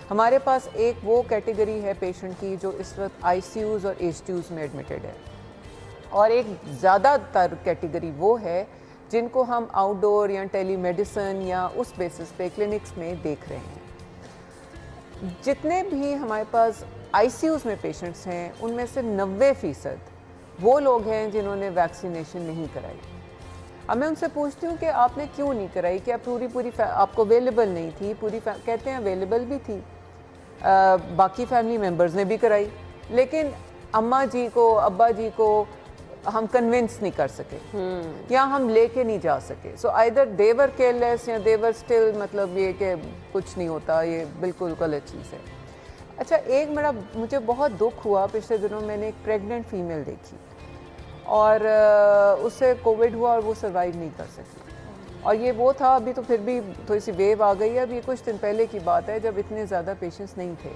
हमारे पास एक वो कैटेगरी है पेशेंट की जो इस वक्त आईसीयूज़ और एचटीयूज़ में एडमिटेड है, और एक ज़्यादातर कैटेगरी वो है जिनको हम आउटडोर या टेलीमेडिसिन या उस बेसिस पे क्लिनिक्स में देख रहे हैं। जितने भी हमारे पास आईसीयूज़ में पेशेंट्स हैं उनमें से 90% वो लोग हैं जिन्होंने वैक्सीनेशन नहीं कराई। अब मैं उनसे पूछती हूँ कि आपने क्यों नहीं कराई, क्या पूरी आपको अवेलेबल नहीं थी? कहते हैं अवेलेबल भी थी, बाकी फैमिली मेम्बर्स ने भी कराई, लेकिन अम्मा जी को, अब्बा जी को हम कन्विंस नहीं कर सके या हम लेके नहीं जा सके। सो आइदर देवर केयरलेस या देवर स्टिल, मतलब ये कि कुछ नहीं होता, ये बिल्कुल गलत चीज़ है। अच्छा, मुझे बहुत दुख हुआ, पिछले दिनों मैंने एक प्रेग्नेंट फीमेल देखी और उससे कोविड हुआ और वो सर्वाइव नहीं कर सकी। और ये वो था, अभी तो फिर भी थोड़ी सी वेव आ गई है, अभी कुछ दिन पहले की बात है जब इतने ज़्यादा पेशेंट्स नहीं थे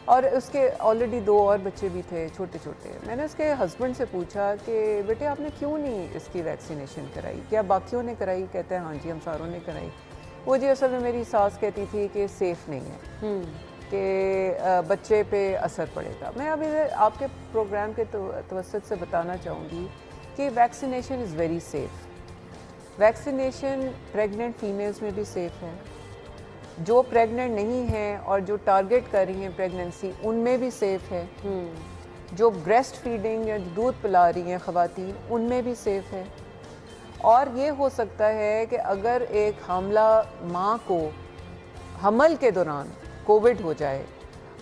और उसके ऑलरेडी 2 और बच्चे भी थे छोटे छोटे। मैंने उसके हस्बैंड से पूछा कि बेटे आपने क्यों नहीं इसकी वैक्सीनेशन कराई, क्या बाकियों ने कराई? कहते हैं हाँ जी हम सारों ने कराई। वो जी असल में मेरी सास कहती थी कि सेफ़ नहीं है, कि बच्चे पे असर पड़ेगा। मैं अभी आपके प्रोग्राम के तवस्सुत से बताना चाहूँगी कि vaccination is very safe. Vaccination pregnant females में भी सेफ़ है, जो प्रेग्नेंट नहीं हैं और जो टारगेट कर रही हैं प्रेगनेंसी उनमें भी सेफ़ है, जो ब्रेस्ट फीडिंग या दूध पिला रही हैं ख़वातीन उनमें भी सेफ़ है। और ये हो सकता है कि अगर एक हामला माँ को हमल के दौरान कोविड हो जाए,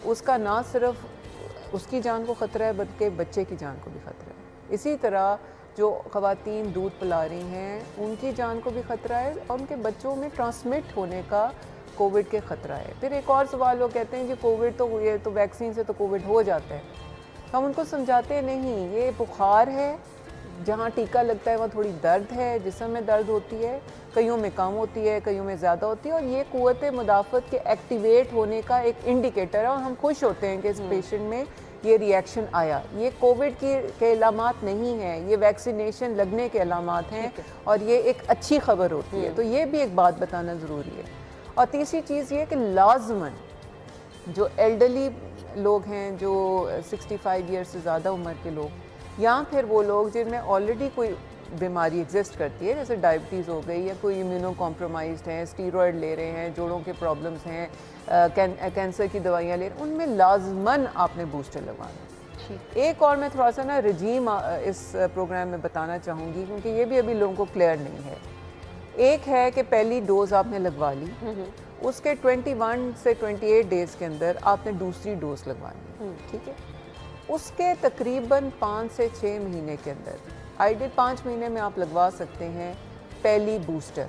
उसका ना सिर्फ उसकी जान को ख़तरा है बल्कि बच्चे की जान को भी ख़तरा है। इसी तरह जो ख़वातीन दूध पिला रही हैं उनकी जान को भी ख़तरा है और उनके बच्चों में ट्रांसमिट होने का कोविड के ख़तरा है। फिर एक और सवाल वो कहते हैं कि कोविड तो ये तो वैक्सीन से तो कोविड हो जाता है। हम उनको समझाते नहीं, ये बुखार है, जहाँ टीका लगता है वहाँ थोड़ी दर्द है, जिस्म में दर्द होती है, कईयों में कम होती है, कईयों में ज़्यादा होती है, और ये क़ुव्वत मुदाफ़त के एक्टिवेट होने का एक इंडिकेटर है और हम खुश होते हैं कि इस पेशेंट में ये रिएक्शन आया। ये कोविड के अलामात नहीं हैं, ये वैक्सीनेशन लगने के अलामात हैं और ये एक अच्छी खबर होती है। तो ये भी एक बात बताना ज़रूरी है। और तीसरी चीज़ ये कि लाजमन जो एल्डरली लोग हैं, जो 65 ईयर से ज़्यादा उम्र के लोग, या फिर वो लोग जिनमें ऑलरेडी कोई बीमारी एग्जिस्ट करती है, जैसे डायबिटीज़ हो गई या कोई इम्यूनो कॉम्प्रोमाइज्ड हैं, स्टीरॉयड ले रहे हैं, जोड़ों के प्रॉब्लम्स हैं, कैंसर की दवाइयाँ ले रहे हैं, उनमें लाजमन आपने बूस्टर लगवाना। एक और मैं थोड़ा सा ना रजीम इस प्रोग्राम में बताना चाहूँगी, क्योंकि ये भी अभी लोगों को क्लियर नहीं है। एक है कि पहली डोज आपने लगवा ली, उसके 21 से 28 डेज़ के अंदर आपने दूसरी डोज लगवानी, ठीक है। उसके तकरीबन 5 से 6 महीने के अंदर, आइडियल 5 महीने में आप लगवा सकते हैं पहली बूस्टर,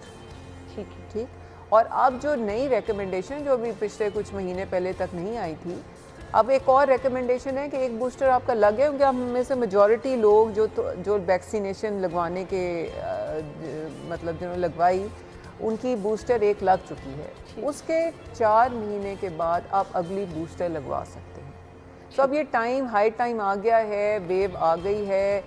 ठीक है, ठीक। और अब जो नई रिकमेंडेशन जो अभी पिछले कुछ महीने पहले तक नहीं आई थी, अब एक और रिकमेंडेशन है कि एक बूस्टर आपका लग गया, क्योंकि हम में से मेजॉरिटी लोग जो वैक्सीनेशन लगवाने के मतलब जिन्होंने लगवाई उनकी बूस्टर एक लग चुकी है। उसके 4 महीने के बाद आप अगली बूस्टर लगवा सकते हैं। तो अब ये हाई टाइम आ गया है, वेव आ गई है,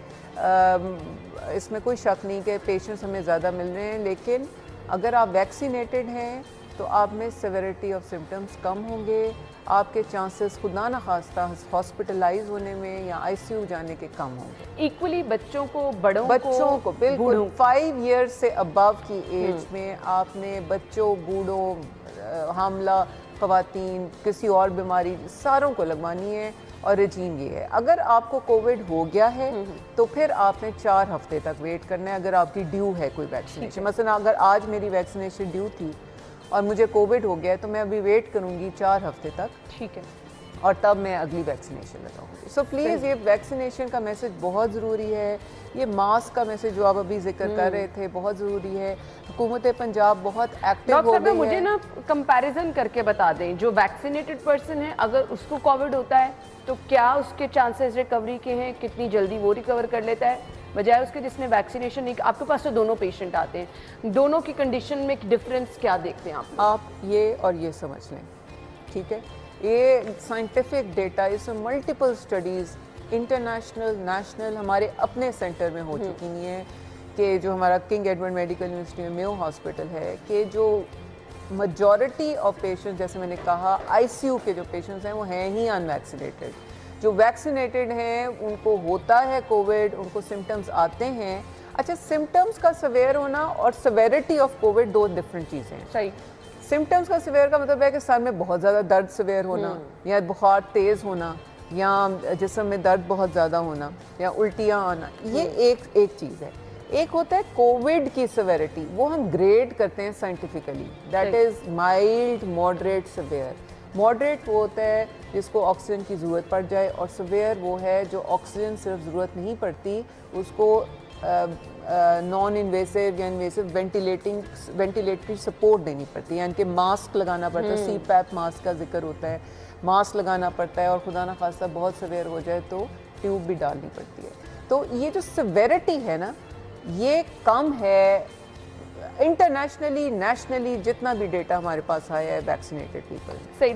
इसमें कोई शक नहीं कि पेशेंट्स हमें ज़्यादा मिल रहे हैं, लेकिन अगर आप वैक्सीनेटेड हैं तो आप में सेवेरिटी ऑफ सिम्टम्स कम होंगे, आपके चांसेस खुदा न खास्ता हॉस्पिटलाइज होने में या आईसीयू जाने के कम होंगे। इक्वली बच्चों को, बच्चों को बिल्कुल 5 ईयर्स से अबव की एज में आपने बच्चों, बूढ़ों, हामला ख़वातीन, किसी और बीमारी, सारों को लगवानी है। और रजीम ये है, अगर आपको कोविड हो गया है तो फिर आपने 4 हफ्ते तक वेट करना है अगर आपकी ड्यू है कोई वैक्सीनेशन। मसलन अगर आज मेरी वैक्सीनेशन ड्यू थी और मुझे कोविड हो गया तो मैं अभी वेट करूंगी 4 हफ्ते तक, ठीक है, और तब मैं अगली वैक्सीनेशन लगाऊंगी। सो प्लीज़ ये वैक्सीनेशन का मैसेज बहुत ज़रूरी है, ये मास्क का मैसेज जो आप अभी जिक्र कर रहे थे बहुत ज़रूरी है। हुकूमत पंजाब बहुत एक्टिव हो गई है। मुझे ना कंपैरिजन करके बता दें, जो वैक्सीनेटेड पर्सन है अगर उसको कोविड होता है तो क्या उसके चांसेस रिकवरी के हैं, कितनी जल्दी वो रिकवर कर लेता है, बजाय उसके जिसने वैक्सीनेशन नहीं। आपके पास तो दोनों पेशेंट आते हैं, दोनों की कंडीशन में डिफरेंस क्या देखते हैं आप ये और ये समझ लें, ठीक है। ये साइंटिफिक डेटा, इसमें मल्टीपल स्टडीज़ इंटरनेशनल, नेशनल, हमारे अपने सेंटर में हो चुकी हैं कि जो हमारा किंग एडवर्ड मेडिकल यूनिवर्सिटी में मेयो हॉस्पिटल है, कि जो majority ऑफ पेशेंट्स, जैसे मैंने कहा, आईसीयू के जो पेशेंट्स हैं वो हैं ही अनवैक्सीनेटेड। जो वैक्सीनेटेड हैं उनको होता है कोविड, उनको सिम्टम्स आते हैं। अच्छा, सिम्टम्स का सवेयर होना और सेवेरिटी ऑफ कोविड दो डिफरेंट चीज़ें हैं। सही। सिम्टम्स का सवेयर का मतलब है कि सर में बहुत ज़्यादा दर्द सवेयर होना, या बुखार तेज़ होना, या जिस्म में दर्द बहुत ज़्यादा होना, या उल्टियाँ आना, ये एक चीज़ है। एक होता है कोविड की सेवेरिटी, वो हम ग्रेड करते हैं scientifically, that is mild, moderate, severe. Moderate वो होता है जिसको ऑक्सीजन की ज़रूरत पड़ जाए, और सेवेयर वो है जो ऑक्सीजन सिर्फ ज़रूरत नहीं पड़ती, उसको नॉन इन्वेसिव या इन्वेसिव वेंटिलेटरी सपोर्ट देनी पड़ती है, यानी कि मास्क लगाना पड़ता है। CPAP मास्क का जिक्र होता है, मास्क लगाना पड़ता है, और खुदा ना खास्ता बहुत सवेयर हो जाए तो ट्यूब भी डालनी पड़ती है। तो ये जो सेवेरिटी है ना, ये कम है इंटरनेशनली, नेशनली, जितना भी डेटा हमारे पास आया है वैक्सीनेटेड पीपल। सही।